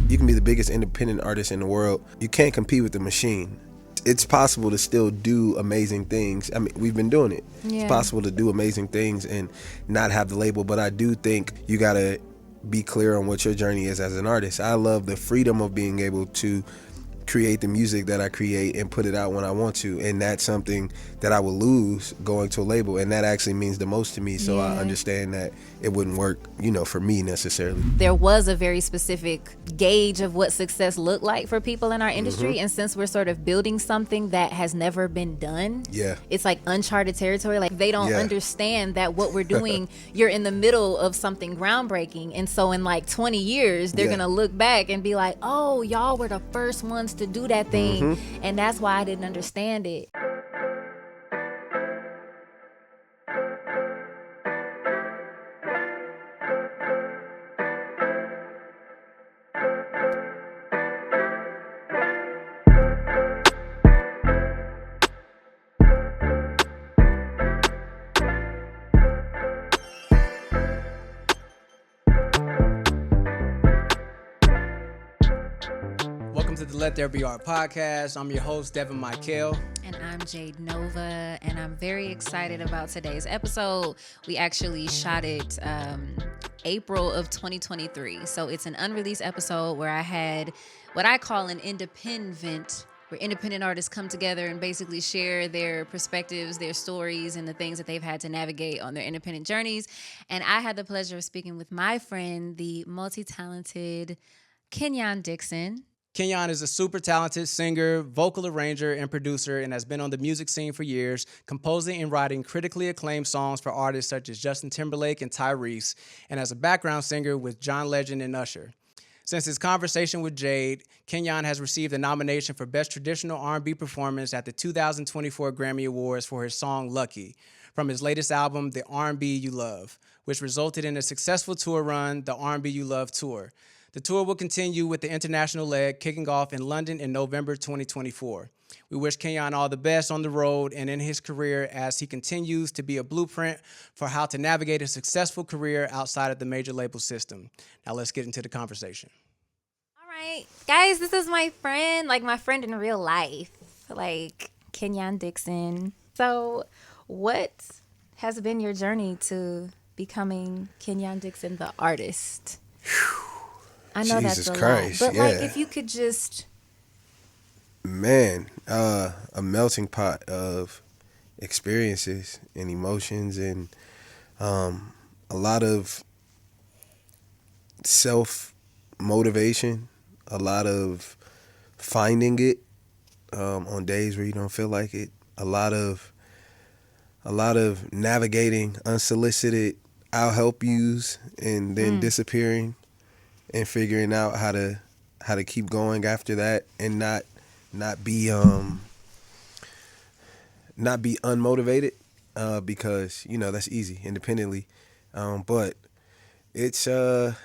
You can be the biggest independent artist in the world. You can't compete with the machine. It's possible to still do amazing things. I mean, we've been doing it. Yeah. It's possible to do amazing things and not have the label, but I do think you gotta be clear on what your journey is as an artist. I love the freedom of being able to create the music that I create and put it out when I want to, and that's something that I will lose going to a label, and that actually means the most to me. So I understand that it wouldn't work, for me necessarily. There was a very specific gauge of what success looked like for people in our industry, and since we're sort of building something that has never been done, it's like uncharted territory. Like they don't understand that what we're doing, you're in the middle of something groundbreaking, and so in like 20 years they're gonna look back and be like, oh, y'all were the first ones to do that thing, and that's why I didn't understand it. Welcome to the Let There Be Art podcast. I'm your host, Devin Mykel. And I'm Jade, Novah, and I'm very excited about today's episode. We actually shot it April of 2023. So it's an unreleased episode where I had what I call an independent, where independent artists come together and basically share their perspectives, their stories, and the things that they've had to navigate on their independent journeys. And I had the pleasure of speaking with my friend, the multi-talented Kenyon Dixon. Kenyon is a super talented singer, vocal arranger, and producer, and has been on the music scene for years, composing and writing critically acclaimed songs for artists such as Justin Timberlake and Tyrese, and as a background singer with John Legend and Usher. Since his conversation with Jade, Kenyon has received a nomination for Best Traditional R&B Performance at the 2024 Grammy Awards for his song Lucky, from his latest album, The R&B You Love, which resulted in a successful tour run, the R&B You Love Tour. The tour will continue with the international leg kicking off in London in November 2024. We wish Kenyon all the best on the road and in his career as he continues to be a blueprint for how to navigate a successful career outside of the major label system. Now let's get into the conversation. All right, guys, this is my friend, like my friend in real life, like Kenyon Dixon. So what has been your journey to becoming Kenyon Dixon, the artist? I know Jesus that's a Christ, lot, but like if you could just... Man, a melting pot of experiences and emotions and a lot of self-motivation, a lot of finding it on days where you don't feel like it, a lot of navigating unsolicited I'll help yous and then disappearing and figuring out how to keep going after that and not be unmotivated because that's easy independently, but it's been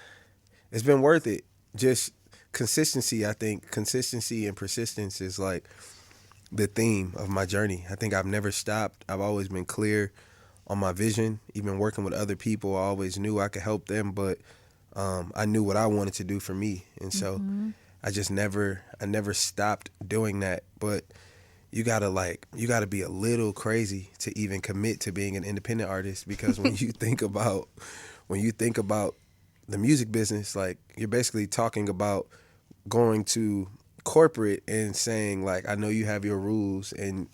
worth it. Just consistency. I think consistency and persistence is like the theme of my journey. I think I've never stopped. I've always been clear on my vision. Even working with other people, I always knew I could help them, but I knew what I wanted to do for me, and so I never stopped doing that. But you gotta be a little crazy to even commit to being an independent artist, because when you think about the music business, like you're basically talking about going to corporate and saying like, I know you have your rules and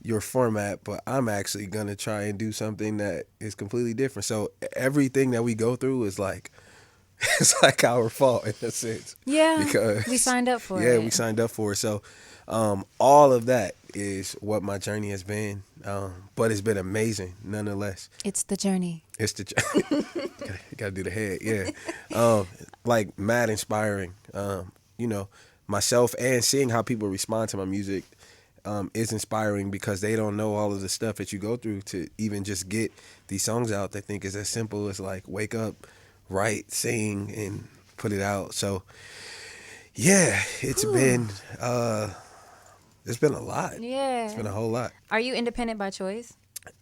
your format, but I'm actually gonna try and do something that is completely different. So everything that we go through is like, it's like our fault in a sense. Yeah, because we signed up for it. Yeah, we signed up for it. So all of that is what my journey has been. But it's been amazing nonetheless. It's the journey. It's the journey. Gotta do the head, yeah. Like mad inspiring. Myself and seeing how people respond to my music is inspiring, because they don't know all of the stuff that you go through to even just get these songs out. They think it's as simple as like wake up, write, sing, and put it out. So yeah, it's been a lot. Yeah, it's been a whole lot. Are you independent by choice?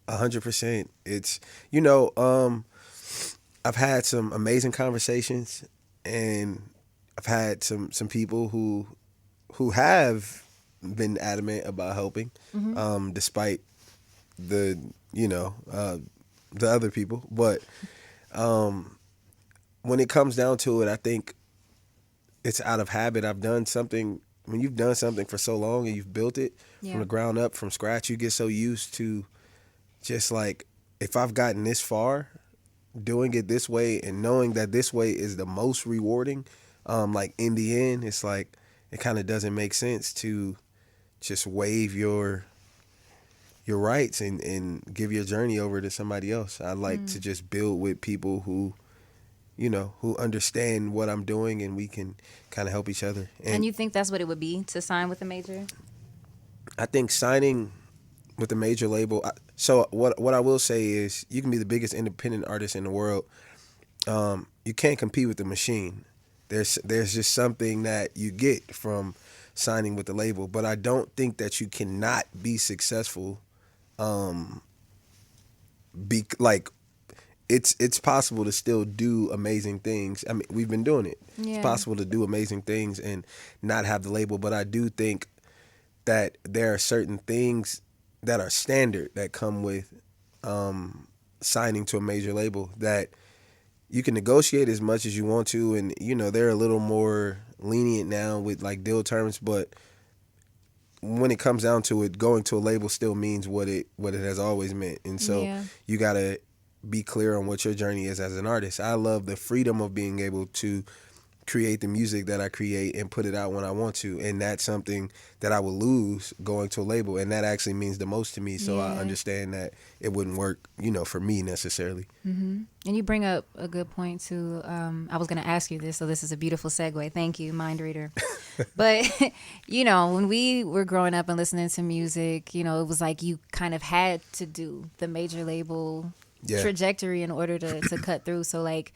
100%. It's I've had some amazing conversations, and I've had some people who have been adamant about helping, despite the the other people. But when it comes down to it, I think it's out of habit. I've done something. When you've done something for so long and you've built it from the ground up, from scratch, you get so used to just like, if I've gotten this far, doing it this way and knowing that this way is the most rewarding, like in the end, it's like it kind of doesn't make sense to just waive your rights and give your journey over to somebody else. I like to just build with people who understand what I'm doing, and we can kind of help each other. And you think that's what it would be to sign with a major? I think signing with a major label. So what I will say is, you can be the biggest independent artist in the world. You can't compete with the machine. There's just something that you get from signing with the label, but I don't think that you cannot be successful. It's possible to still do amazing things. I mean, we've been doing it. Yeah. It's possible to do amazing things and not have the label, but I do think that there are certain things that are standard that come with signing to a major label, that you can negotiate as much as you want to, and they're a little more lenient now with like deal terms, but when it comes down to it, going to a label still means what it has always meant. And so you gotta be clear on what your journey is as an artist. I love the freedom of being able to create the music that I create and put it out when I want to, and that's something that I would lose going to a label, and that actually means the most to me. So I understand that it wouldn't work, for me necessarily. Mm-hmm. And you bring up a good point too. I was going to ask you this, so this is a beautiful segue. Thank you, mind reader. But when we were growing up and listening to music, it was like you kind of had to do the major label trajectory in order to cut through. So like,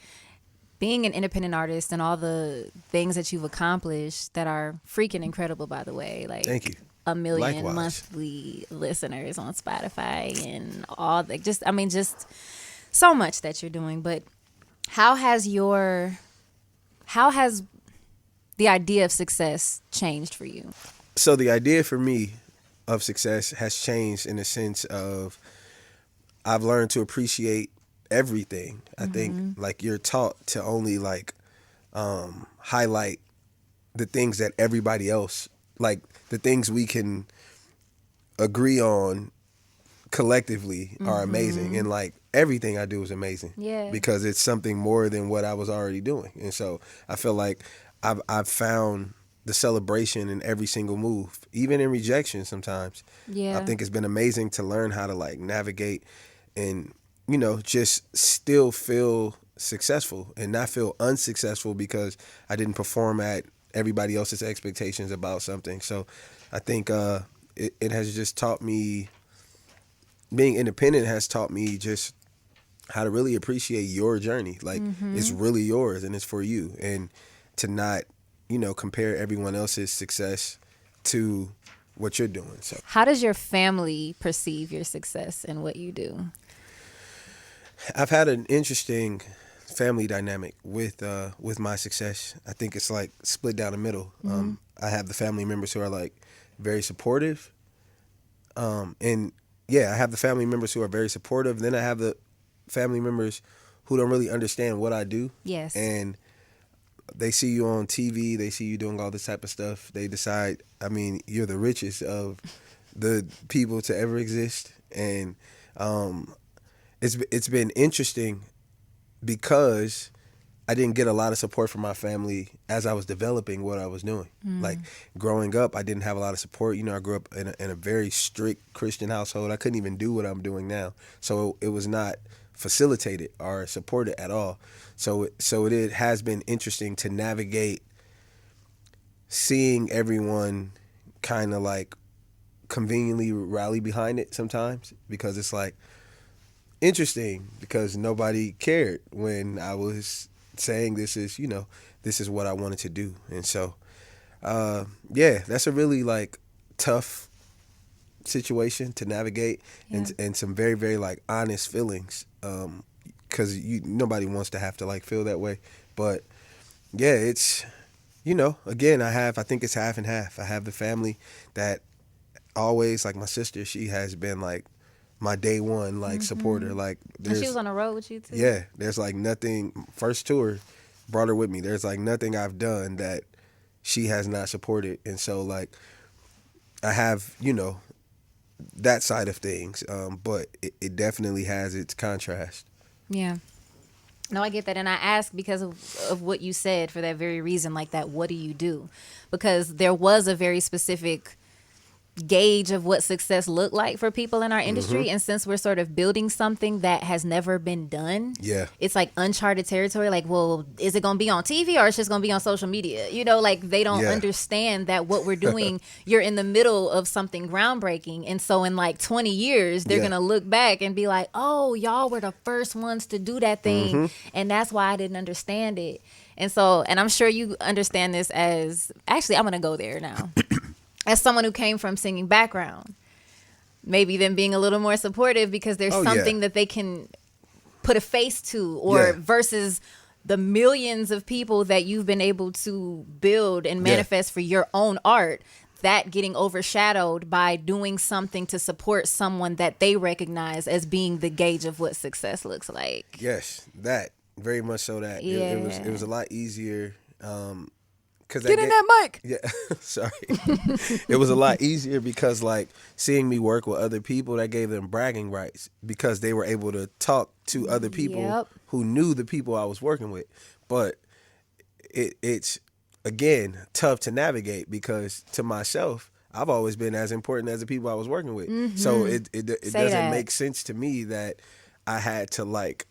being an independent artist and all the things that you've accomplished that are freaking incredible, by the way. Like, thank you. 1 million Likewise. monthly listeners on Spotify and all the just so much that you're doing. But how has the idea of success changed for you? So the idea for me of success has changed in the sense of, I've learned to appreciate everything. I think like you're taught to only like highlight the things that everybody else, like the things we can agree on collectively are amazing, and like everything I do is amazing because it's something more than what I was already doing. And so I feel like I've found the celebration in every single move, even in rejection sometimes. I think it's been amazing to learn how to like navigate and just still feel successful and not feel unsuccessful because I didn't perform at everybody else's expectations about something. So I think it has just taught me, being independent has taught me just how to really appreciate your journey. Like it's really yours and it's for you, and to not, compare everyone else's success to what you're doing. So how does your family perceive your success and what you do? I've had an interesting family dynamic with my success. I think it's like split down the middle. I have the family members who are like very supportive, and I have the family members who are very supportive. Then I have the family members who don't really understand what I do. Yes, and they see you on TV, they see you doing all this type of stuff. They decide, you're the richest of the people to ever exist, and it's been interesting because I didn't get a lot of support from my family as I was developing what I was doing. Like growing up, I didn't have a lot of support. I grew up in a very strict Christian household. I couldn't even do what I'm doing now. So it was not facilitated or supported at all. So it has been interesting to navigate seeing everyone kind of like conveniently rally behind it sometimes, because it's like interesting because nobody cared when I was saying this is what I wanted to do. And so that's a really like tough situation to navigate, and some very, very like honest feelings, because nobody wants to have to like feel that way. But it's again, I think it's half and half. I have the family that always, like my sister, she has been like my day one like supporter. Like And she there's was on the road with you too. yeah, there's like nothing. First tour, brought her with me. There's like nothing I've done that she has not supported, and so like I have that side of things. But it definitely has its contrast. Yeah. No, I get that. And I ask because of what you said for that very reason, like that, what do you do? Because there was a very specific gauge of what success looked like for people in our industry. And since we're sort of building something that has never been done, Yeah. it's like uncharted territory. Like, well, is it going to be on TV or it's just going to be on social media? Like they don't Yeah. understand that what we're doing, you're in the middle of something groundbreaking. And so in like 20 years, they're Yeah. going to look back and be like, oh, y'all were the first ones to do that thing. And that's why I didn't understand it. And so, and I'm sure you understand this as, actually, I'm going to go there now. As someone who came from singing background, maybe them being a little more supportive because there's something that they can put a face to, or versus the millions of people that you've been able to build and manifest for your own art, that getting overshadowed by doing something to support someone that they recognize as being the gauge of what success looks like. Yes, that very much so. That it was a lot easier. Cause Get in that mic. Yeah, sorry. It was a lot easier because like seeing me work with other people, that gave them bragging rights because they were able to talk to other people who knew the people I was working with. But it's again tough to navigate because to myself, I've always been as important as the people I was working with. So it doesn't make sense to me that I had to like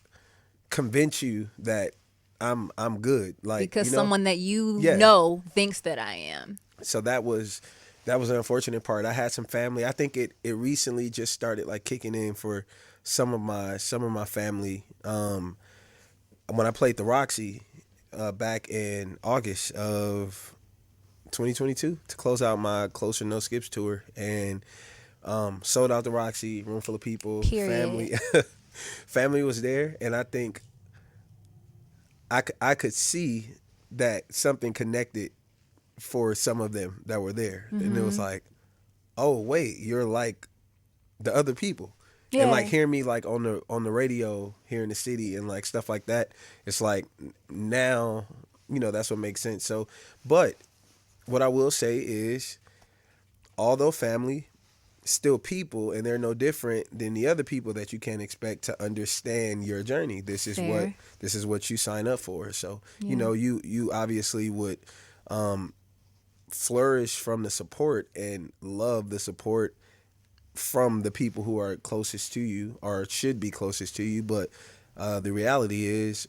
convince you that I'm good, like because someone that you know thinks that I am. So that was an unfortunate part. I had some family. I think it recently just started like kicking in for some of my family. When I played the Roxy back in August of 2022 to close out my Closer No Skips tour, and sold out the Roxy, room full of people. Period. Family was there, and I think I could see that something connected for some of them that were there. And it was like, oh, wait, you're like the other people. Yeah. And like hearing me like on the radio here in the city and like stuff like that, it's like now, that's what makes sense. So, but what I will say is, although family, still people, and they're no different than the other people that you can't expect to understand your journey. This is what you sign up for. So you obviously would flourish from the support and love the support from the people who are closest to you or should be closest to you. But the reality is,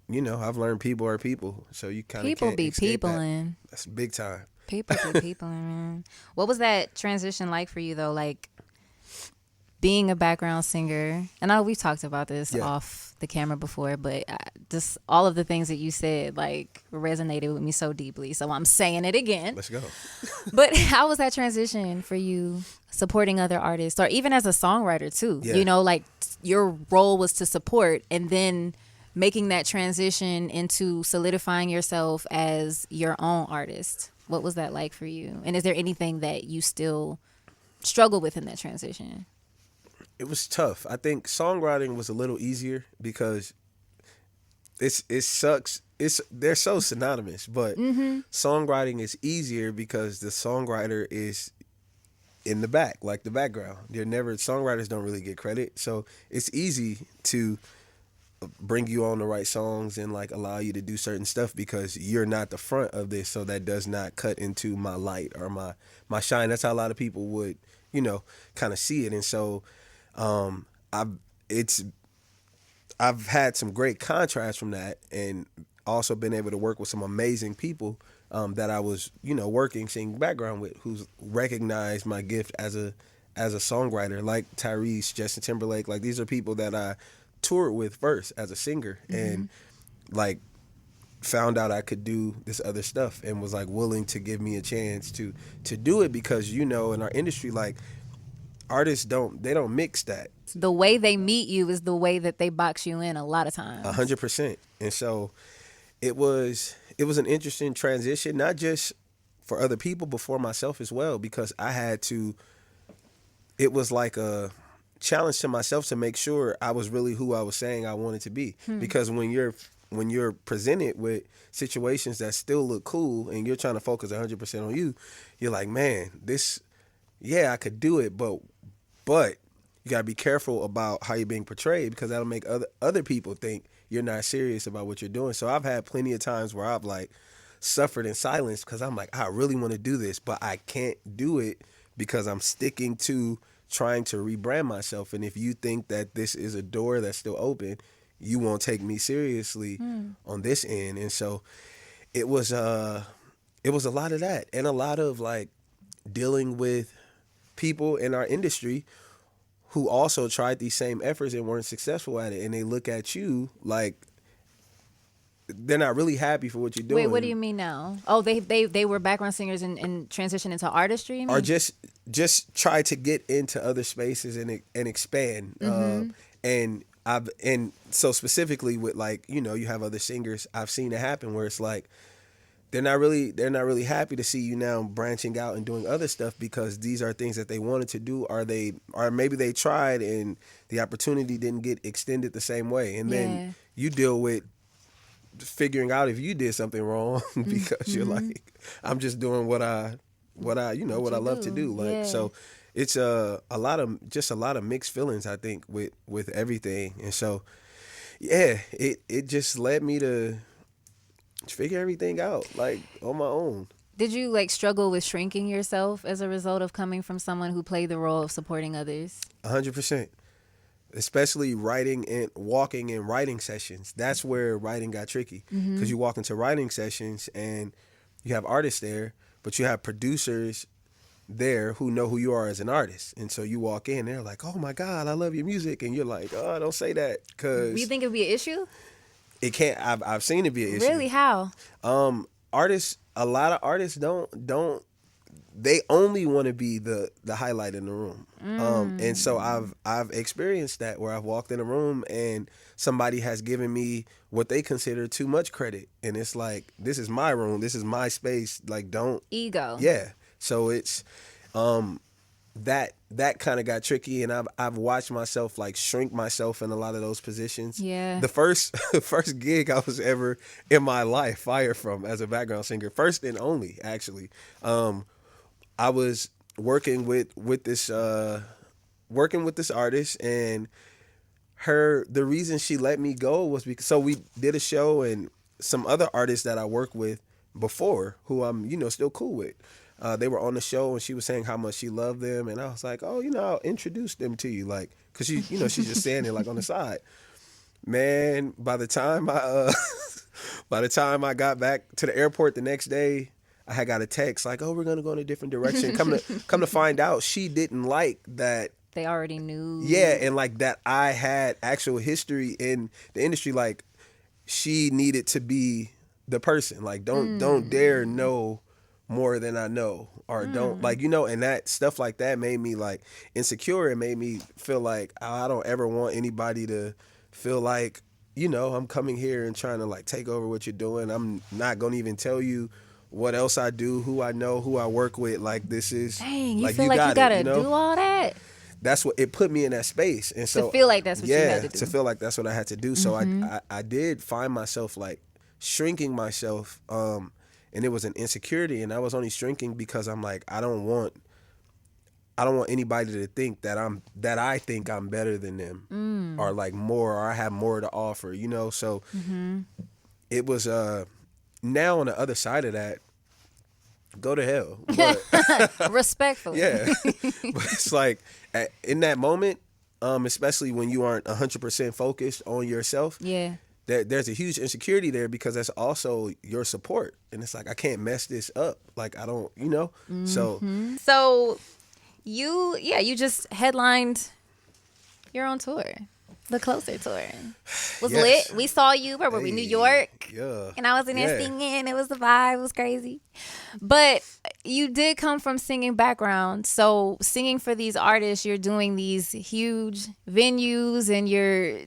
I've learned people are people, so you kind of people be peopling. That's big time. People be people, man. What was that transition like for you, though? Like, being a background singer, and I know we've talked about this off the camera before, but just all of the things that you said, like, resonated with me so deeply. So I'm saying it again. Let's go. But how was that transition for you, supporting other artists, or even as a songwriter, too? Yeah. Like, your role was to support, and then making that transition into solidifying yourself as your own artist. What was that like for you? And is there anything that you still struggle with in that transition? It was tough. I think songwriting was a little easier because it sucks. They're so synonymous, but songwriting is easier because the songwriter is in the back, like the background. Songwriters don't really get credit, so it's easy to bring you on the right songs and like allow you to do certain stuff because you're not the front of this, so that does not cut into my light or my shine. That's how a lot of people would kind of see it. And so I've had some great contrasts from that, and also been able to work with some amazing people that I was singing background with, who's recognized my gift as a songwriter, like Tyrese, Justin Timberlake. Like, these are people that I toured with first as a singer, and like found out I could do this other stuff, and was like willing to give me a chance to do it, because in our industry, like, artists don't mix that. The way they meet you is the way that they box you in a lot of times. 100%. And so it was it was an interesting transition, not just for other people, but for myself as well, because I had to. It was like a challenge to myself to make sure I was really who I was saying I wanted to be. Because when you're presented with situations that still look cool and you're trying to focus 100% on you, you're like, man, this, yeah, I could do it, but you gotta be careful about how you're being portrayed, because that'll make other people think you're not serious about what you're doing. So I've had plenty of times where I've like suffered in silence because I'm like, I really want to do this, but I can't do it because I'm sticking to trying to rebrand myself. And if you think that this is a door that's still open, you won't take me seriously on this end. And so it was a lot of that, and a lot of like dealing with people in our industry who also tried these same efforts and weren't successful at it, and they look at you like they're not really happy for what you're doing. Wait, what do you mean now? Oh, they were background singers and transitioned into artistry, you mean? Or just try to get into other spaces and expand. And so specifically with, like, you know, you have other singers, I've seen it happen where it's like they're not really happy to see you now branching out and doing other stuff, because these are things that they wanted to do, or maybe they tried and the opportunity didn't get extended the same way. And then you deal with figuring out if you did something wrong because you're like, I'm just doing what I love to do. Like, so it's a lot of mixed feelings, I think, with everything. And so, yeah, it just led me to figure everything out, like, on my own. Did you like struggle with shrinking yourself as a result of coming from someone who played the role of supporting others? 100%. Especially walking in writing sessions. That's where writing got tricky, because you walk into writing sessions and you have artists there, but you have producers there who know who you are as an artist. And so you walk in, they're like, oh my God, I love your music. And you're like, oh, don't say that, because Do you think it'd be an issue? it can't. I've seen it be an issue. Really? How? A lot of artists don't they only want to be the highlight in the room. And so I've experienced that, where I've walked in a room and somebody has given me what they consider too much credit, and it's like, this is my room, this is my space, like, don't Ego. Yeah. So it's that kind of got tricky, and I've watched myself like shrink myself in a lot of those positions. Yeah. The first gig I was ever in my life fired from as a background singer, first and only, actually. I was working with this artist, and the reason she let me go was because, so we did a show, and some other artists that I worked with before, who I'm, still cool with, they were on the show, and she was saying how much she loved them, and I was like, oh, I'll introduce them to you, like, because she, she's just saying it like on the side. Man, by the time I got back to the airport the next day, I had got a text like, oh, we're gonna go in a different direction. Come to find out, she didn't like that. They already knew. Yeah, and like that I had actual history in the industry. Like, she needed to be the person. Like, don't dare know more than I know, or don't, like, and that stuff like that made me like insecure. It made me feel like I don't ever want anybody to feel like, I'm coming here and trying to like take over what you're doing. I'm not gonna even tell you what else I do, who I know, who I work with. Like, this is, dang, you feel like you gotta do all that? That's what it put me in that space. And so to feel like that's what you had to do. To feel like that's what I had to do. So I did find myself like shrinking myself, and it was an insecurity, and I was only shrinking because I'm like, I don't want anybody to think that I think I'm better than them, or like more, or I have more to offer, so it was now on the other side of that, go to hell. But, respectfully. Yeah. But it's like, in that moment, especially when you aren't 100% focused on yourself, there's a huge insecurity there, because that's also your support. And it's like, I can't mess this up. Like, I don't, So you just headlined your own tour. The Closer tour was lit. We saw you. Where were we? New York. Yeah. And I was in there singing. It was the vibe. It was crazy. But you did come from singing background. So singing for these artists, you're doing these huge venues, and you're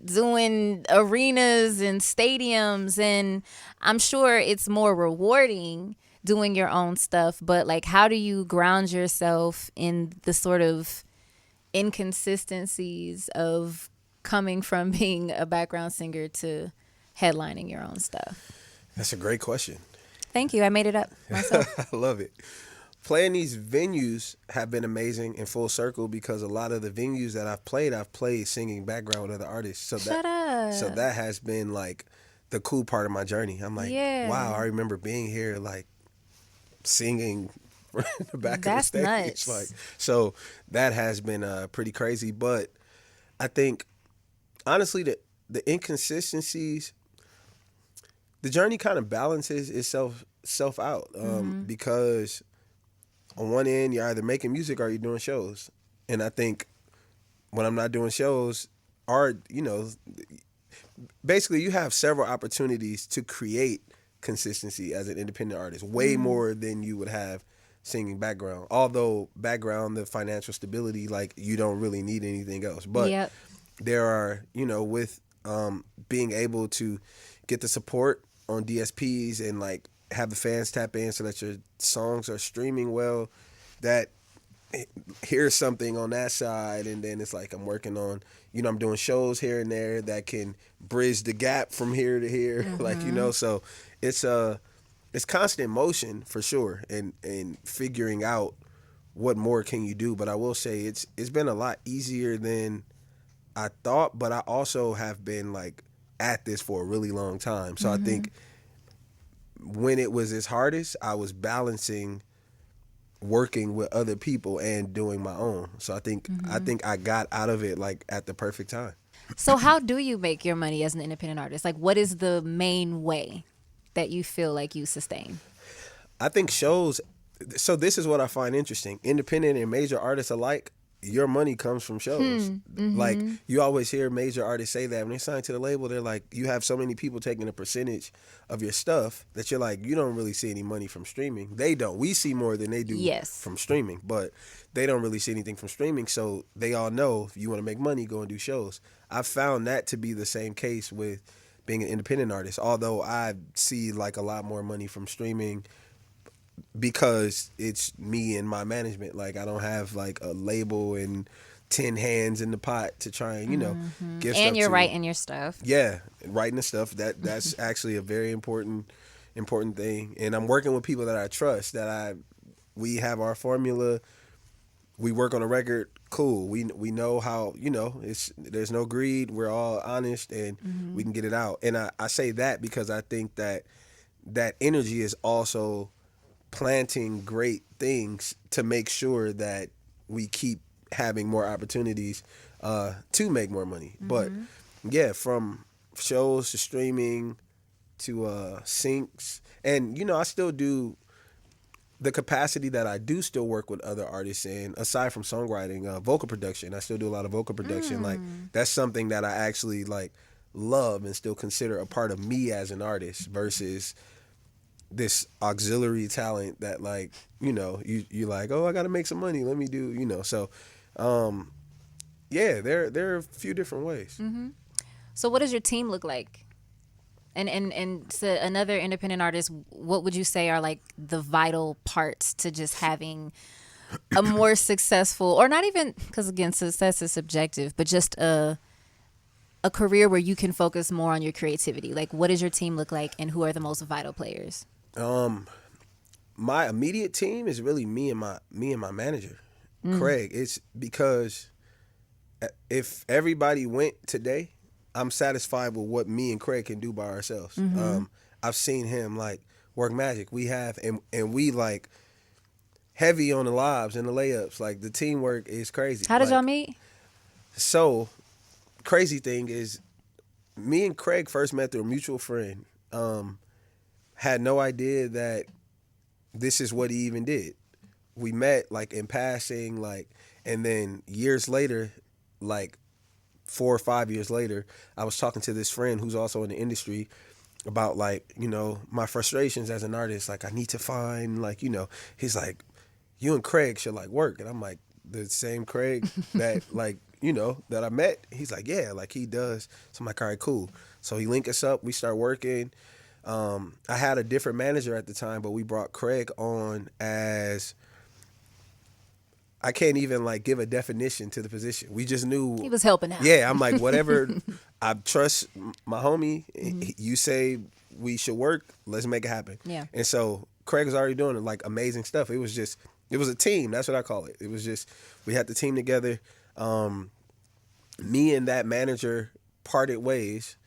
doing arenas and stadiums, and I'm sure it's more rewarding doing your own stuff, but like how do you ground yourself in the sort of inconsistencies of coming from being a background singer to headlining your own stuff? That's a great question. Thank you. I made it up myself. I love it. Playing these venues have been amazing in full circle because a lot of the venues that I've played singing background with other artists. Shut up. So that has been like the cool part of my journey. I'm like, Yeah. wow, I remember being here like singing in the back That's of the stage. nuts. Like, so that has been pretty crazy. But I think honestly the inconsistencies, the journey kind of balances itself out because on one end you're either making music or you're doing shows, and I think when I'm not doing shows, art, basically you have several opportunities to create consistency as an independent artist, way more than you would have singing background. Although background, the financial stability, like you don't really need anything else, but Yep. there are, with being able to get the support on DSPs and like have the fans tap in so that your songs are streaming well, that here's something on that side, and then it's like I'm working on, I'm doing shows here and there that can bridge the gap from here to here, so it's constant motion for sure, and figuring out what more can you do. But I will say it's been a lot easier than I thought, but I also have been like at this for a really long time. So I think when it was its hardest, I was balancing working with other people and doing my own. So I think I got out of it like at the perfect time. So how do you make your money as an independent artist? Like what is the main way that you feel like you sustain? I think shows, so this is what I find interesting. Independent and major artists alike, your money comes from shows. Like you always hear major artists say that when they sign to the label, they're like, you have so many people taking a percentage of your stuff that you're like, you don't really see any money from streaming. They don't. We see more than they do from streaming, but they don't really see anything from streaming. So they all know if you want to make money, go and do shows. I've found that to be the same case with being an independent artist, although I see like a lot more money from streaming because it's me and my management. Like I don't have like a label and 10 hands in the pot to try and give stuff And you're to. writing your stuff. Yeah, writing the stuff, that's actually a very important thing. And I'm working with people that I trust, we have our formula, we work on a record, cool, we know how, there's no greed, we're all honest, and we can get it out. And I say that because I think that energy is also planting great things to make sure that we keep having more opportunities to make more money. But yeah, from shows to streaming to syncs, and I still do the capacity that I do still work with other artists in, aside from songwriting, vocal production. I still do a lot of vocal production. Like that's something that I actually like love and still consider a part of me as an artist versus this auxiliary talent that like, you like, oh, I got to make some money. Let me do, so, yeah, there are a few different ways. So what does your team look like? And to another independent artist, what would you say are like the vital parts to just having a more successful, or not even, because again, success is subjective, but just a career where you can focus more on your creativity? Like what does your team look like, and who are the most vital players? My immediate team is really me and my manager, Craig. It's because if everybody went today, I'm satisfied with what me and Craig can do by ourselves. I've seen him like work magic. We have, and we like heavy on the lobs and the layups. Like the teamwork is crazy. How did y'all meet? So crazy thing is, me and Craig first met through a mutual friend. Had no idea that this is what he even did. We met like in passing, like, and then years later, like 4 or 5 years later, I was talking to this friend who's also in the industry about like, my frustrations as an artist. Like I need to find like, he's like, you and Craig should like work. And I'm like, the same Craig that like, that I met. He's like, yeah, like he does. So I'm like, all right, cool. So he linked us up. We start working. I had a different manager at the time, but we brought Craig on as, I can't even like give a definition to the position. We just knew He was helping out. Yeah, I'm like, whatever. I trust my homie. You say we should work. Let's make it happen. Yeah. And so Craig was already doing like amazing stuff. It was a team. That's what I call it. It was just, we had the team together. Me and that manager parted ways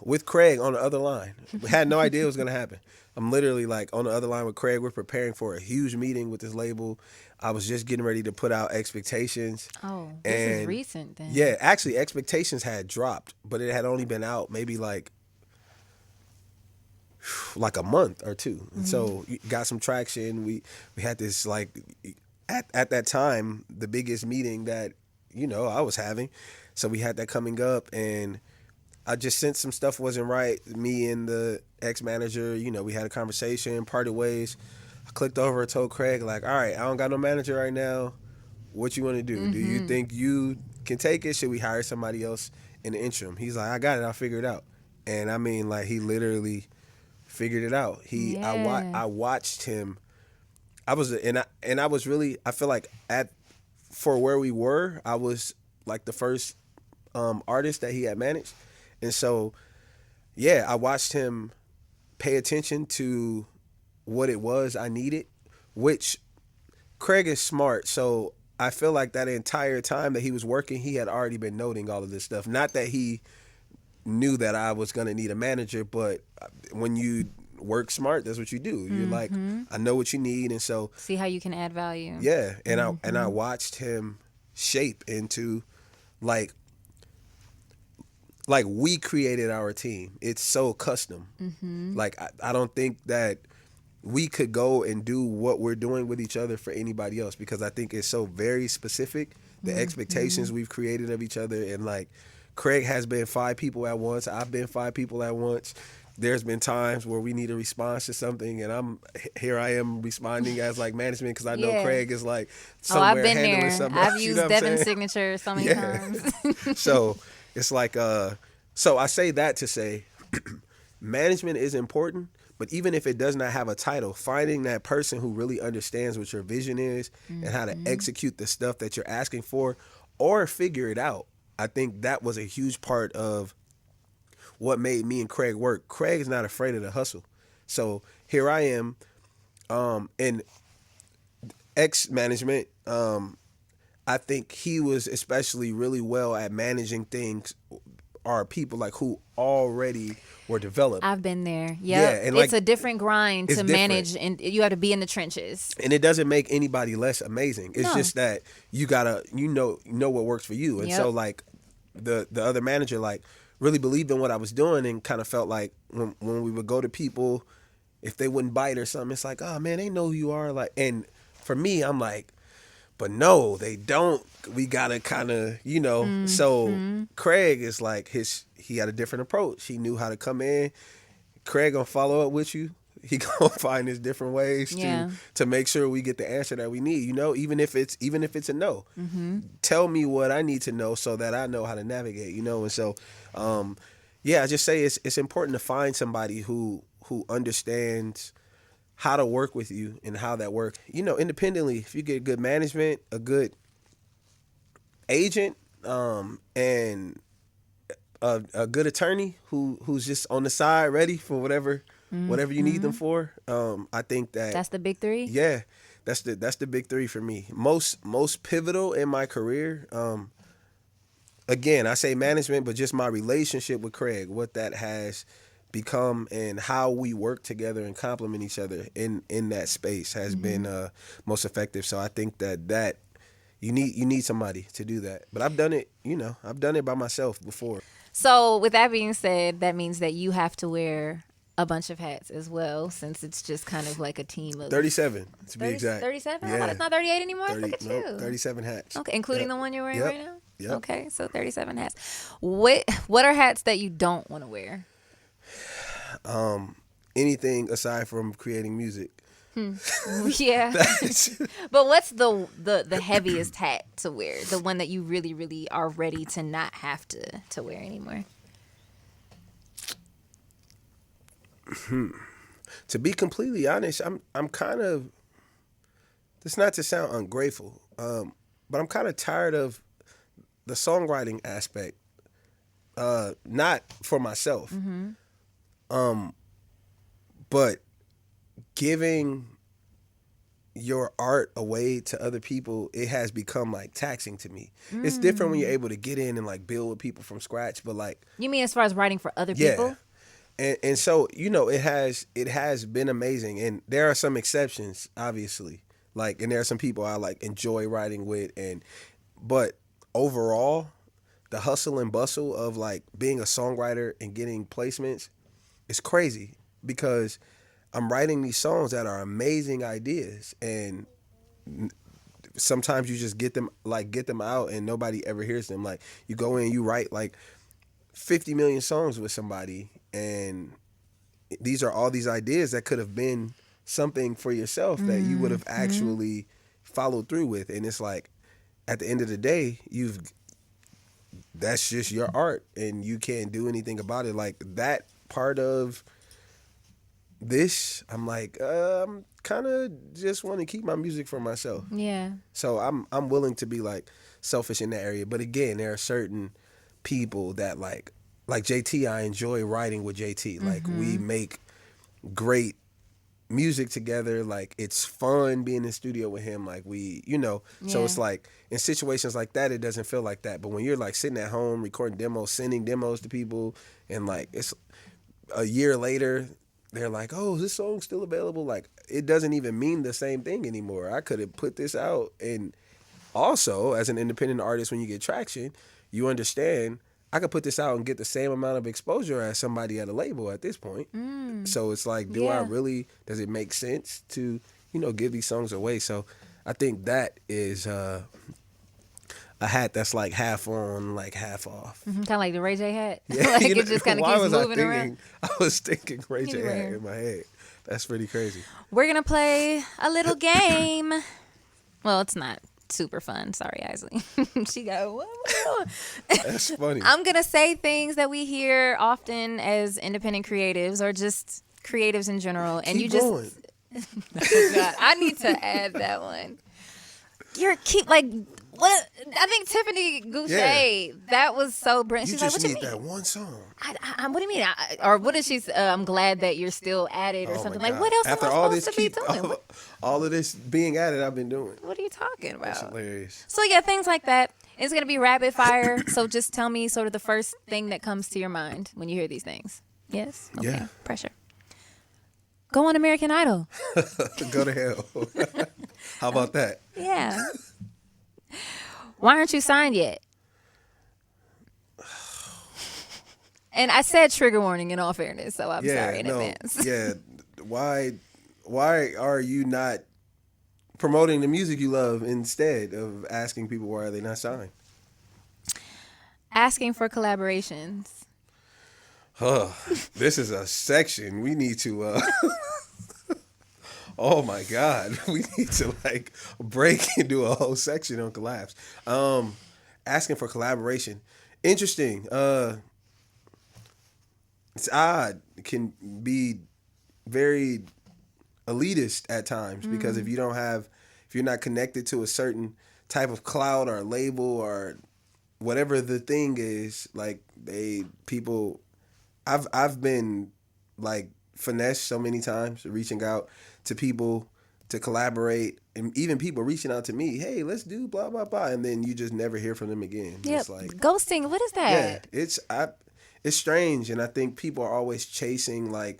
with Craig on the other line. We had no idea it was going to happen. I'm literally like on the other line with Craig. We're preparing for a huge meeting with this label. I was just getting ready to put out Expectations. Oh, this is recent then. Yeah, actually Expectations had dropped, but it had only been out maybe like a month or two. And so got some traction. We had this like at that time the biggest meeting that I was having. So we had that coming up, and I just sensed some stuff wasn't right. Me and the ex-manager, we had a conversation, parted ways. I clicked over and told Craig, like, all right, I don't got no manager right now. What you want to do? Do you think you can take it? Should we hire somebody else in the interim? He's like, I got it. I'll figure it out. And I mean, like, he literally figured it out. I watched him. I was really, I feel like for where we were, I was like the first artist that he had managed. And so, yeah, I watched him pay attention to what it was I needed, which Craig is smart. So I feel like that entire time that he was working, he had already been noting all of this stuff. Not that he knew that I was going to need a manager, but when you work smart, that's what you do. You're like, I know what you need. And so see how you can add value. Yeah. And I watched him shape into like we created our team. It's so custom. Like I don't think that we could go and do what we're doing with each other for anybody else, because I think it's so very specific, the expectations we've created of each other. And like Craig has been 5 people at once. I've been 5 people at once. There's been times where we need a response to something, and I am responding as like management, because I know Craig is like somewhere I've been handling there. something. I've used Devin's signature so many times. So it's like, so I say that to say management is important, but even if it does not have a title, finding that person who really understands what your vision is and how to execute the stuff that you're asking for or figure it out, I think that was a huge part of what made me and Craig work. Craig is not afraid of the hustle. So here I am in ex-management. I think he was especially really well at managing things, or people like who already were developed. I've been there. Yep. Yeah, and like, it's a different grind to different. manage, and you have to be in the trenches. And it doesn't make anybody less amazing. It's just that you gotta know what works for you. And so like the other manager like really believed in what I was doing, and kind of felt like when we would go to people, if they wouldn't bite or something, it's like, oh man, they know who you are. Like, and for me, I'm like, but no, they don't. We gotta kind of, So Craig is like he had a different approach. He knew how to come in. Craig gonna follow up with you. He gonna find his different ways to make sure we get the answer that we need. Even if it's a no. Tell me what I need to know so that I know how to navigate. And so, I just say it's important to find somebody who understands how to work with you and how that works. Independently, if you get good management, a good agent, and a good attorney who's just on the side ready for whatever you need them for. I think that's the big 3. Yeah, that's the big 3 for me. Most pivotal in my career. Again, I say management, but just my relationship with Craig, what that has become, and how we work together and complement each other in that space has been most effective. So I think that you need somebody to do that. But I've done it. I've done it by myself before. So with that being said, that means that you have to wear a bunch of hats as well, since it's just kind of like a team of 37 to be exact. 37? Yeah. It's not 38 anymore? Look at you. 37 hats. Okay, including the one you're wearing right now? Yep. Okay, so 37 hats. What are hats that you don't want to wear? Anything aside from creating music. Yeah. That's- But what's the heaviest hat to wear? The one that you really, really are ready to not have to wear anymore? to be completely honest, I'm kind of. It's not to sound ungrateful, but I'm kind of tired of the songwriting aspect. Not for myself, but giving your art away to other people, it has become like taxing to me. It's different when you're able to get in and like build with people from scratch, but like You mean as far as writing for other yeah. people? And so, it has been amazing, and there are some exceptions, obviously. Like, and there are some people I like enjoy writing with, but overall, the hustle and bustle of like being a songwriter and getting placements is crazy because I'm writing these songs that are amazing ideas, and sometimes you just get them out and nobody ever hears them. Like, you go in, you write like 50 million songs with somebody, and these are all these ideas that could have been something for yourself that you would have actually followed through with. And it's like, at the end of the day, that's just your art and you can't do anything about it. Like, that part of this, I'm like, I'm kind of just want to keep my music for myself. Yeah. So I'm willing to be like selfish in that area. But again, there are certain people that like JT, I enjoy writing with JT. Like, we make great music together. Like, it's fun being in the studio with him. Like, so it's like in situations like that, it doesn't feel like that. But when you're like sitting at home recording demos, sending demos to people, and like it's a year later, they're like, oh, this song's still available. Like, it doesn't even mean the same thing anymore. I could have put this out. And also, as an independent artist, when you get traction, you understand I could put this out and get the same amount of exposure as somebody at a label at this point. So it's like, does it make sense to, give these songs away? So I think that is a hat that's like half on, like half off. Kind of like the Ray J hat. Yeah, Like, it just kind of keeps moving around. I was thinking Ray J hat Anywhere. in my head. That's pretty crazy. We're going to play a little game. Well, it's not super fun. Sorry, Isley. She go, what are we doing? That's funny. I'm going to say things that we hear often as independent creatives or just creatives in general. And Keep you just, going. Oh God, I need to add that one. What? I think Tiffany Goucher, that was so brilliant. You She's like, just what you need mean? that one song. What do you mean? Or what did she say? I'm glad that you're still at it or Oh my something. Like, God. what else After am I all supposed this to be doing? all of this being added, I've been doing. What are you talking That's about? hilarious. So yeah, things like that. It's going to be rapid fire. So just tell me sort of the first thing that comes to your mind when you hear these things. Yes? Okay. Yeah. Pressure. Go on American Idol. Go to hell. How about that? Yeah. Why aren't you signed yet? And I said trigger warning in all fairness, so I'm sorry in advance. Yeah. Why are you not promoting the music you love instead of asking people why are they not signed? Asking for collaborations. This is a section we need to oh my God. We need to like break and do a whole section on collabs. Asking for collaboration. Interesting. It's odd. It can be very elitist at times because if you're not connected to a certain type of cloud or label or whatever the thing is, like I've been like finessed so many times reaching out to people to collaborate, and even people reaching out to me, hey, let's do blah blah blah, and then you just never hear from them again. Yep. It's like Ghosting. What is that? yeah, it's strange, and I think people are always chasing like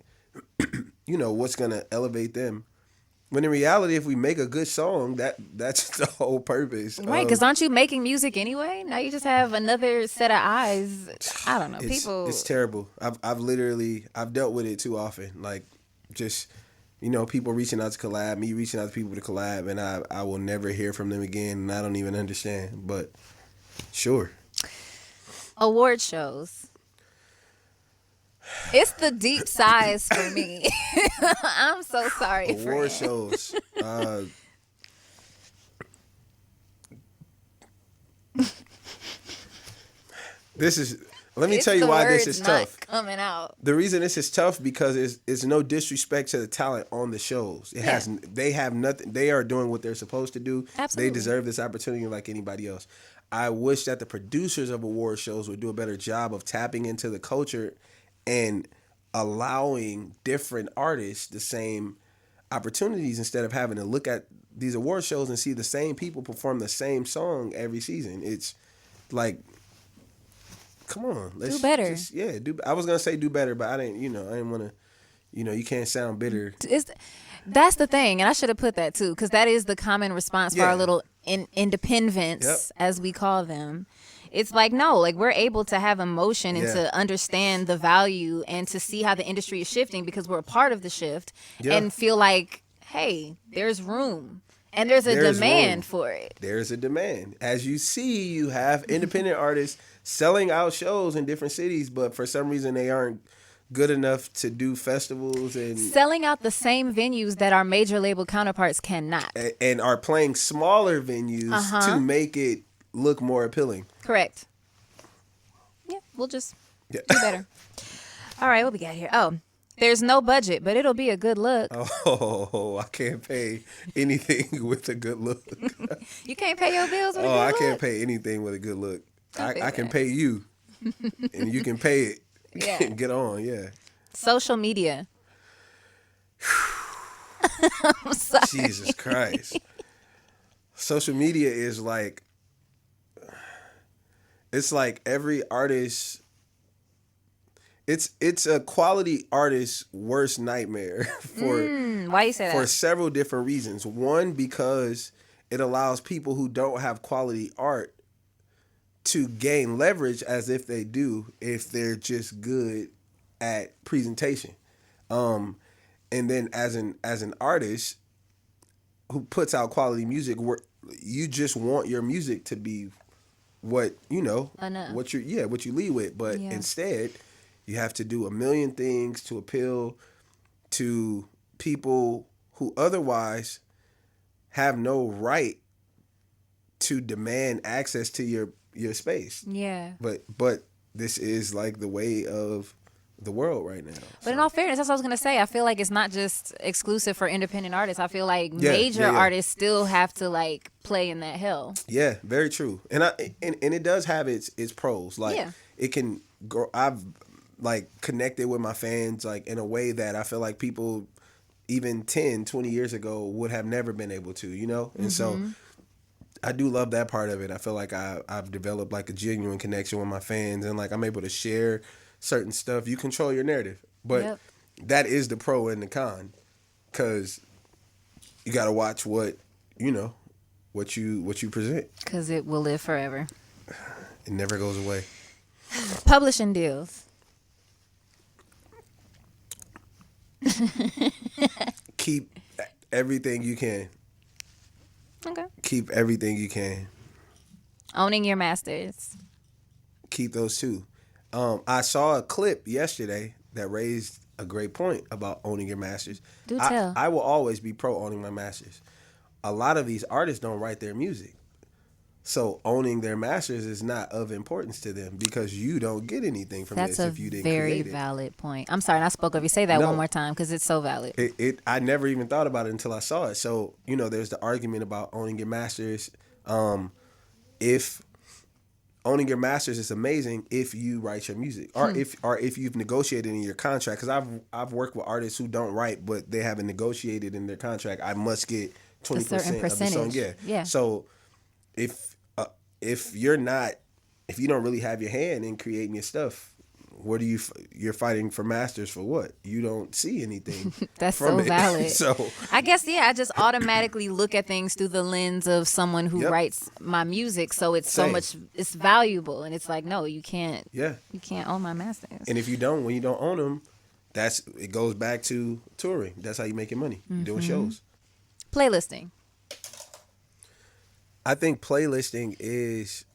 what's gonna elevate them. When in reality, if we make a good song, that's the whole purpose. Right, because aren't you making music anyway? Now you just have another set of eyes. I don't know. It's terrible. I've dealt with it too often. Like, just people reaching out to collab, me reaching out to people to collab, and I will never hear from them again, and I don't even understand. But sure. Award shows. It's the deep sighs for me. I'm so sorry, Award friend. shows. This is. Let me It's tell you the why this words is not tough. coming out. The reason this is tough because it's no disrespect to the talent on the shows. It has. They have nothing. They are doing what they're supposed to do. Absolutely. They deserve this opportunity like anybody else. I wish that the producers of award shows would do a better job of tapping into the culture and allowing different artists the same opportunities instead of having to look at these award shows and see the same people perform the same song every season. It's like, come on, let's Do better. I was gonna say do better, but I didn't want to. You can't sound bitter. That's the thing, and I should have put that too, because that is the common response for Yeah. our little independents, as we call them. It's like, no, like we're able to have emotion and Yeah. to understand the value and to see how the industry is shifting because we're a part of the shift and feel like, hey, there's room and there's a There's demand room. for it. There's a demand. As you see, you have independent artists selling out shows in different cities, but for some reason they aren't good enough to do festivals and Selling out the same venues that our major label counterparts cannot. are playing smaller venues to make it look more appealing. Correct. Yeah, we'll just Yeah. do better. All right, what we got here? Oh, there's no budget, but it'll be a good look. Oh, I can't pay anything with a good look. You can't pay your bills with a good Oh, I look? can't pay anything with a good look. I feel I can that. pay you, and you can pay it. Yeah. Get on, yeah. Social media. I'm sorry. Jesus Christ. Social media is like, it's like every artist. It's a quality artist's worst nightmare Why you say for that? several different reasons. One, because it allows people who don't have quality art to gain leverage as if they do if they're just good at presentation. And then as an artist who puts out quality music, you just want your music to be what Enough. what you lead with, but Yeah. instead you have to do a million things to appeal to people who otherwise have no right to demand access to your space. Yeah. But this is like the way of the world right now. But in all fairness, that's what I was going to say. I feel like it's not just exclusive for independent artists. I feel like major yeah. artists still have to like play in that hell. Yeah, very true. And it does have its pros. Like Yeah. it can grow. I've like connected with my fans like in a way that I feel like people even 10, 20 years ago would have never been able to, And so I do love that part of it. I feel like I've developed like a genuine connection with my fans and like I'm able to share certain stuff. You control your narrative. But that is the pro and the con. Cause you gotta watch what you present. Because it will live forever. It never goes away. Publishing deals. Keep everything you can. Okay. Keep everything you can. Owning your masters. Keep those too. I saw a clip yesterday that raised a great point about owning your masters. Do tell. I will always be pro owning my masters. A lot of these artists don't write their music. So owning their masters is not of importance to them because you don't get anything from That's this a if you didn't very create it. valid point. I'm sorry, and I spoke over you. Say that No. one more time because it's so valid. I never even thought about it until I saw it. So, there's the argument about owning your masters. If owning your masters is amazing if you write your music or if you've negotiated in your contract, because I've worked with artists who don't write but they haven't negotiated in their contract, I must get 20% certain of the song. percentage. Yeah. So if you don't really have your hand in creating your stuff, what are you're fighting for masters for what? You don't see anything. That's from so it. valid. So I guess, I just automatically look at things through the lens of someone who Yep. writes my music. So it's so Same. much, it's valuable. And it's like, no, you can't yeah. own my masters. And if when you don't own them, it goes back to touring. That's how you making money, doing shows. Playlisting. I think playlisting is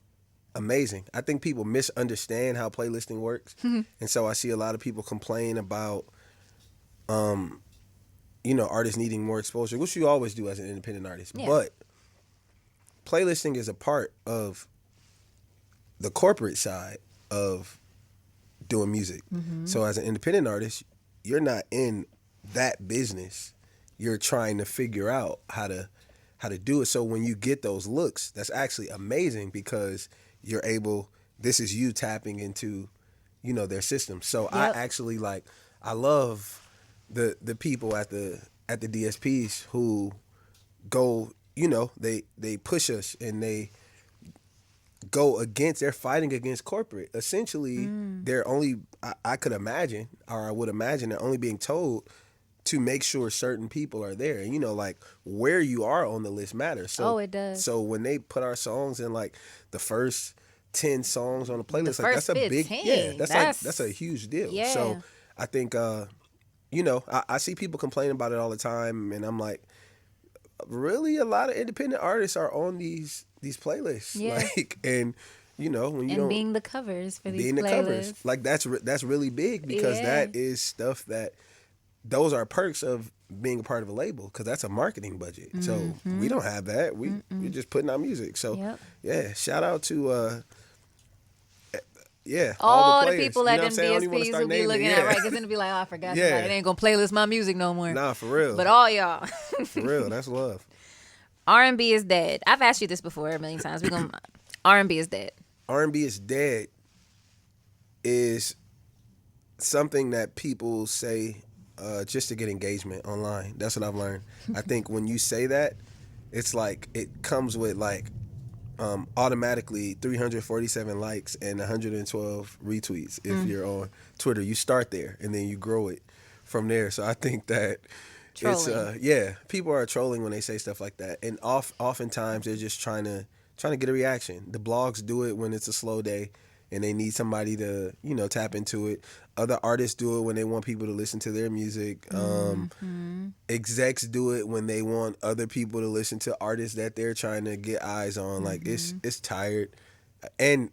amazing. I think people misunderstand how playlisting works. And so I see a lot of people complain about, artists needing more exposure, which you always do as an independent artist. Yeah. But playlisting is a part of the corporate side of doing music. So as an independent artist, you're not in that business. You're trying to figure out how to do it. So when you get those looks, that's actually amazing because you're able, this is you tapping into, their system. So Yep. I actually I love the people at the DSPs who go, they push us and they they're fighting against corporate. Essentially, they're only, I could imagine, or I would imagine they're only being told to make sure certain people are there. And, where you are on the list matters. So, Oh, it does. So when they put our songs in the first 10 songs on the playlist, that's a 15, big, that's a huge deal. Yeah. So I think, I see people complaining about it all the time, and I'm like, really, a lot of independent artists are on these playlists. Yeah. And when you And don't being the covers for these being the playlists. covers, that's really big because Yeah. that is stuff that, those are perks of being a part of a label, because that's a marketing budget. So we don't have that. We're just putting out music. So Yep. yeah, shout out to all the players. people You at know what them I'm saying? I don't even wanna DSPs start will be naming looking it. at, Yeah. right? Because then it'll be like, oh, I forgot. Yeah. Somebody. They ain't going to playlist my music no more. Nah, for real. But all y'all. For real, that's love. R&B is dead. I've asked you this before a million times. R&B is dead. R&B is dead is something that people say just to get engagement online. That's what I've learned. I think when you say that, it's like it comes with automatically 347 likes and 112 retweets if you're on Twitter. You start there and then you grow it from there. So I think that Trolling. people are trolling when they say stuff like that, and oftentimes they're just trying to get a reaction. The blogs do it when it's a slow day and they need somebody to tap into it. Other artists do it when they want people to listen to their music. Execs do it when they want other people to listen to artists that they're trying to get eyes on. It's tired. And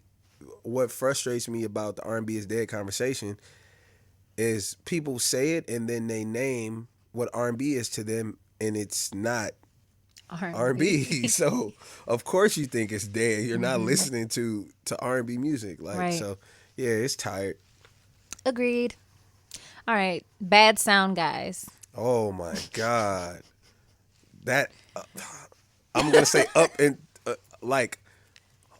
what frustrates me about the R&B is dead conversation is people say it and then they name what R&B is to them, and it's not R&B. So of course you think it's dead. You're not listening to R&B music. Right. So yeah, it's tired. Agreed. All right. Bad sound guys. Oh my God. That I'm gonna say up and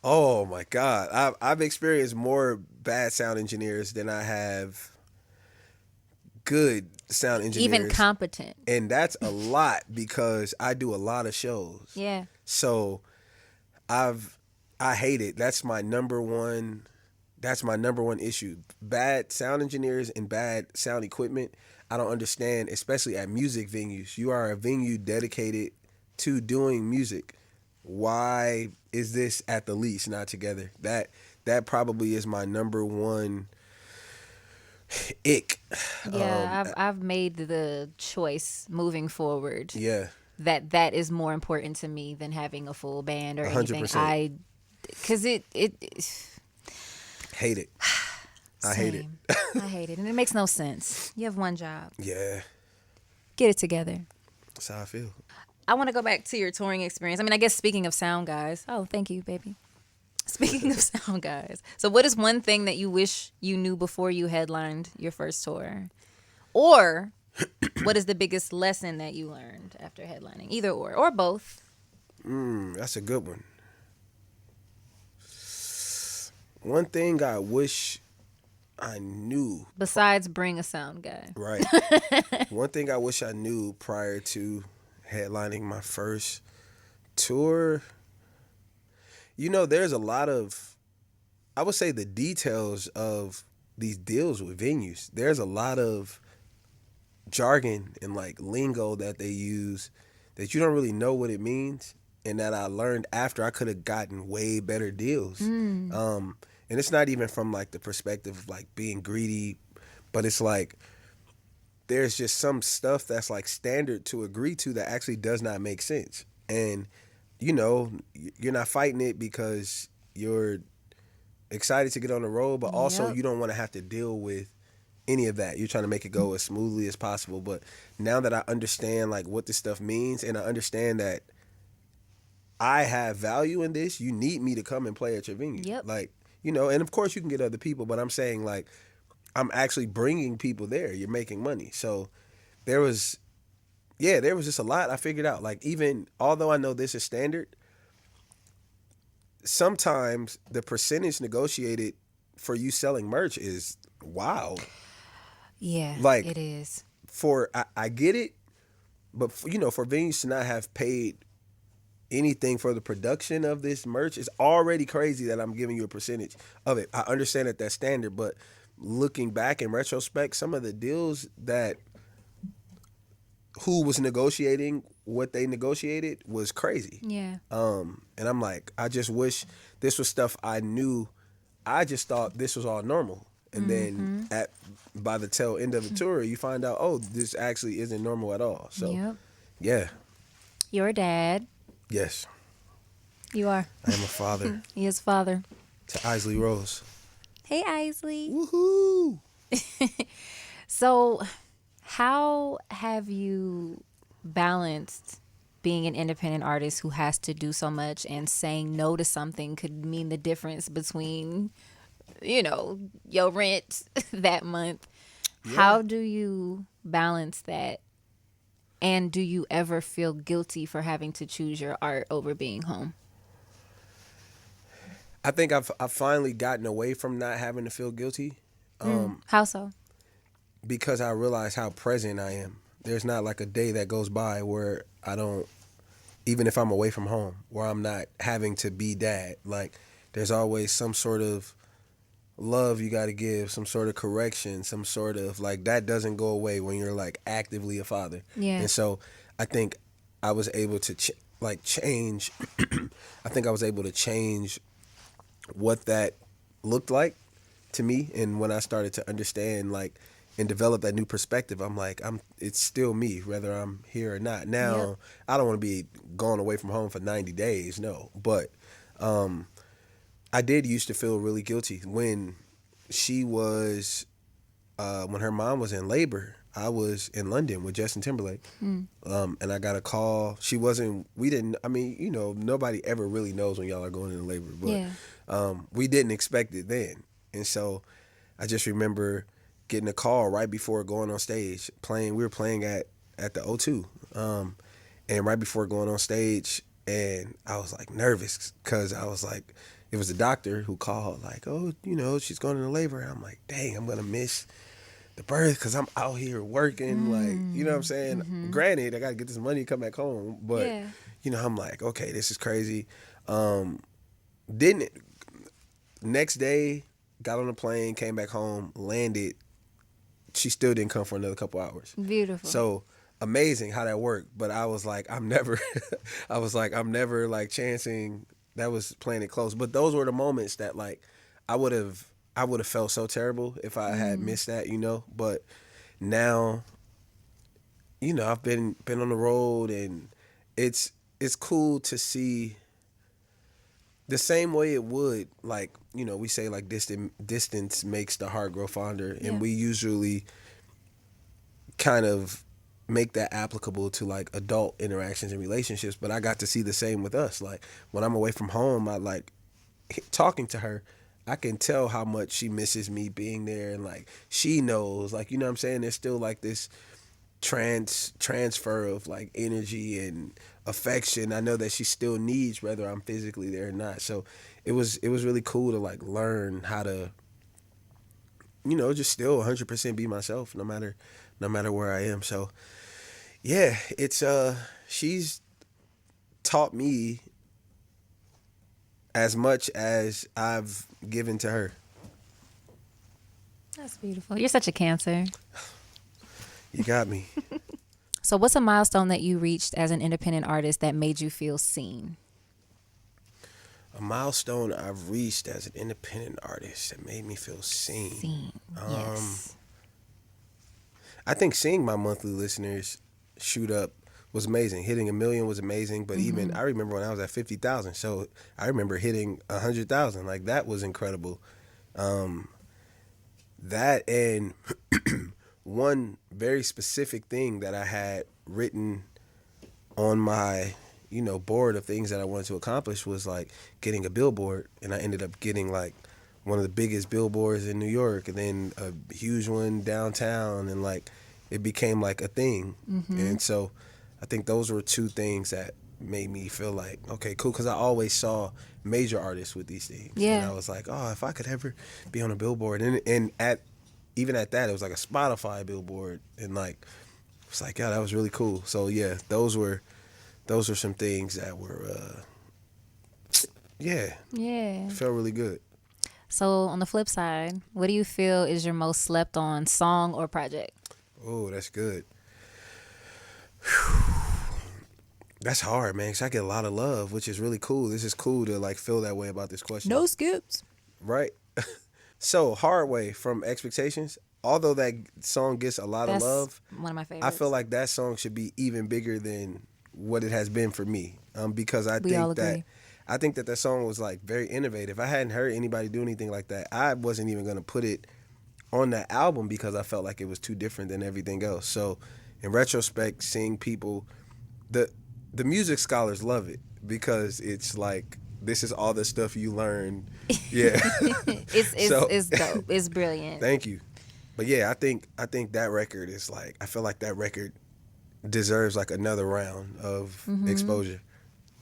oh my God. I've experienced more bad sound engineers than I have good sound engineers. Even competent. And that's a lot because I do a lot of shows. Yeah. So I hate it. That's my number one issue. Bad sound engineers and bad sound equipment. I don't understand, especially at music venues. You are a venue dedicated to doing music. Why is this at the least not together? That probably is my number one ick. Yeah, I've made the choice moving forward. Yeah. That is more important to me than having a full band or anything. 100%. Because it Hate it. I hate it. I hate it. And it makes no sense. You have one job. Yeah. Get it together. That's how I feel. I want to go back to your touring experience. I mean, I guess speaking of sound guys. Oh, thank you, baby. Speaking of sound guys. So what is one thing that you wish you knew before you headlined your first tour? Or what is the biggest lesson that you learned after headlining? Either or both. That's a good one. One thing I wish I knew. Besides bring a sound guy. Right. One thing I wish I knew prior to headlining my first tour. There's a lot of, I would say, the details of these deals with venues. There's a lot of jargon and lingo that they use that you don't really know what it means, and that I learned after I could have gotten way better deals. And it's not even from the perspective of being greedy, but it's there's just some stuff that's standard to agree to that actually does not make sense. And you're not fighting it because you're excited to get on the road, but also Yep. you don't want to have to deal with any of that. You're trying to make it go as smoothly as possible. But now that I understand like what this stuff means, and I understand that I have value in this, you need me to come and play at your venue. Yep. Like, you know, and of course you can get other people, but I'm saying like I'm actually bringing people there. You're making money. So there was, yeah, there was just a lot I figured out. Like, even although I know this is standard, sometimes the percentage negotiated for you selling merch is wild. Yeah, Like, it is. I get it, but you know, for venues to not have paid anything for the production of this merch is already crazy that I'm giving you a percentage of it. I understand that that's standard, but looking back in retrospect, some of the deals that who was negotiating what they negotiated was crazy. Yeah. And I'm like, I just wish this was stuff I knew. I just thought this was all normal. And then by the tail end of the tour, you find out, oh, this actually isn't normal at all. So, Yep. yeah, Your dad. yes, You are. I am a father He is father. to Isley Rose. Hey, Isley. Woohoo! So, how have you balanced being an independent artist who has to do so much, and saying no to something could mean the difference between, you know, your rent that month? How do you balance that? And do you ever feel guilty for having to choose your art over being home? I think I've finally gotten away from not having to feel guilty. How so? Because I realize how present I am. There's not like a day that goes by where I don't, even if I'm away from home, where I'm not having to be dad. Like, there's always some sort of love you got to give, some sort of correction, some sort of like that doesn't go away when you're like actively a father. Yeah. And so I think I was able to change. I think I was able to change what that looked like to me, and when I started to understand like and develop that new perspective, I'm like, it's still me whether I'm here or not. Now, Yep. I don't want to be going away from home for 90 days, no, but I did used to feel really guilty when she was when her mom was in labor. I was in London with Justin Timberlake, and I got a call. She wasn't. We didn't. I mean, you know, nobody ever really knows when y'all are going into labor, but Yeah. we didn't expect it then. And so I just remember getting a call right before going on stage. We were playing at the O2, and right before going on stage, and I was like nervous because I was like, it was a doctor who called like, oh, you know, she's going into labor. And I'm like, dang, I'm gonna miss the birth because I'm out here working, like, you know what I'm saying? Granted, I got to get this money to come back home, but, Yeah. you know, I'm like, okay, this is crazy. Didn't next day, got on a plane, came back home, landed. She still didn't come for another couple hours. Beautiful. So amazing how that worked. But I was like, I'm never like chancing. That was playing it close. But those were the moments that like I would have felt so terrible if I had missed that, you know. But now, you know, I've been on the road, and it's cool to see the same way it would, like, you know, we say like distance makes the heart grow fonder, and Yeah. we usually kind of make that applicable to like adult interactions and relationships. But I got to see the same with us. Like, when I'm away from home, I like talking to her, I can tell how much she misses me being there, and like she knows, like, you know what I'm saying, there's still like this transfer of like energy and affection. I know that she still needs whether I'm physically there or not. So it was really cool to like learn how to, you know, just still 100% be myself no matter where I am. So yeah, it's she's taught me as much as I've given to her. That's beautiful. You're such a Cancer. You got me. So, what's a milestone that you reached as an independent artist that made you feel seen? A milestone I've reached as an independent artist that made me feel seen. Seen. Yes. I think seeing my monthly listeners shoot up was amazing. Hitting 1 million was amazing. But even I remember when I was at 50,000. So I remember hitting 100,000. Like that was incredible. That and one very specific thing that I had written on my, board of things that I wanted to accomplish was like getting a billboard, and I ended up getting like one of the biggest billboards in New York, and then a huge one downtown, and like it became like a thing. And so I think those were two things that made me feel like, okay, cool, because I always saw major artists with these things. Yeah. And I was like, oh, if I could ever be on a billboard, and even at that, it was like a Spotify billboard, and like it's like, yeah, that was really cool. So yeah, those were some things that were felt really good. So on the flip side, what do you feel is your most slept on song or project? Oh, that's good. That's hard, man, because I get a lot of love, which is really cool. This is cool to like feel that way about this question. No skips. Right. So, Hard Way from Expectations, although that song gets a lot That's of love, one of my favorites. I feel like that song should be even bigger than what it has been for me. Because I We all think agree. that song was like very innovative. I hadn't heard anybody do anything like that. I wasn't even going to put it on that album because I felt like it was too different than everything else. So, in retrospect, seeing people, the music scholars love it because it's like, this is all the stuff you learn. Yeah. It's dope. It's brilliant. Thank you. But yeah, I think that record is like, I feel like that record deserves like another round of exposure.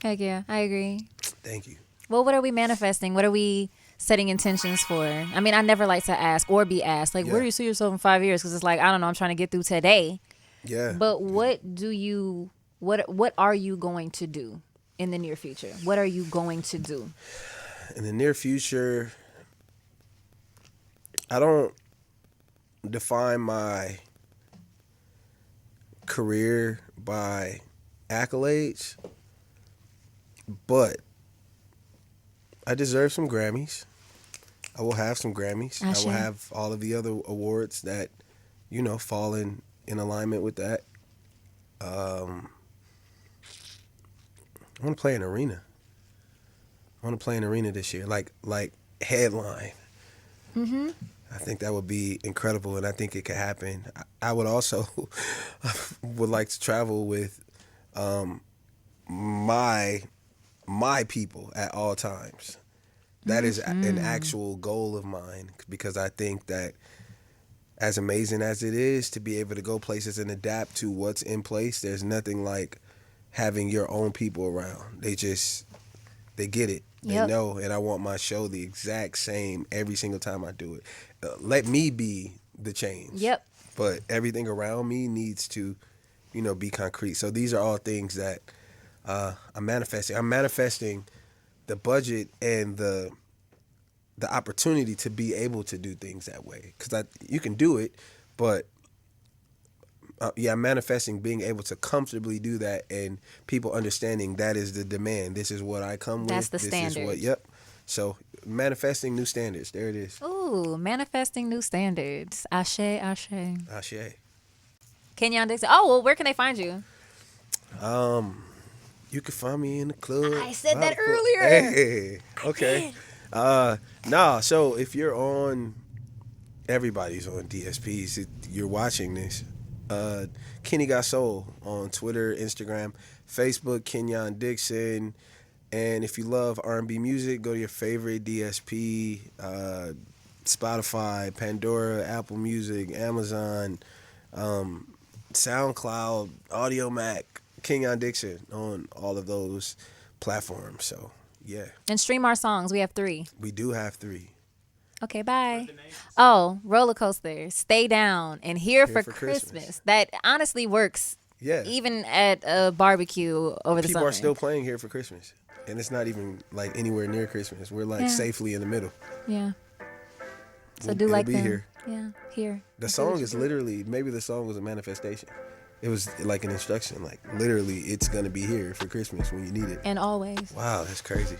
Heck yeah, I agree. Thank you. Well, what are we manifesting? What are we setting intentions for? I mean, I never like to ask or be asked, like, where do you see yourself in 5 years? Because it's like, I don't know, I'm trying to get through today. Yeah. But what are you going to do in the near future? What are you going to do? In the near future, I don't define my career by accolades, but I deserve some Grammys. I will have some Grammys. I will have all of the other awards that, fall in alignment with that. I want to play an arena. I want to play an arena this year, like headline. I think that would be incredible, and I think it could happen. I would also would like to travel with my people at all times. That is an actual goal of mine, because I think that as amazing as it is to be able to go places and adapt to what's in place, there's nothing like having your own people around. They get it. They know, and I want my show the exact same every single time I do it. Let me be the change. Yep. But everything around me needs to, be concrete. So these are all things that I'm manifesting. I'm manifesting the budget and the opportunity to be able to do things that way. Because you can do it, but I'm manifesting being able to comfortably do that, and people understanding that is the demand. This is what I come with. That's the this standard. Is what, So manifesting new standards. There it is. Ooh, manifesting new standards. Ashe, ashe. Ashe. Kenyon Dixon. Oh, well, where can they find you? You can find me in the club. I said that earlier. Hey, okay. So if you're on, everybody's on DSPs. If you're watching this. Kenny Got Soul on Twitter, Instagram, Facebook, Kenyon Dixon. And if you love R&B music, go to your favorite DSP, Spotify, Pandora, Apple Music, Amazon, SoundCloud, Audio Mac, Kenyon Dixon on all of those platforms. So, yeah. And stream our songs. We have 3. We do have 3. Okay, bye. Oh, rollercoaster. Stay down and here for Christmas. That honestly works. Yeah. Even at a barbecue over the People summer. are still playing Here for Christmas. And it's not even like anywhere near Christmas. We're like safely in the middle. Yeah. So It'll like be them. here. Yeah, here. The song is literally, maybe the song was a manifestation. It was like an instruction, like literally it's going to be here for Christmas when you need it. And always. Wow, that's crazy.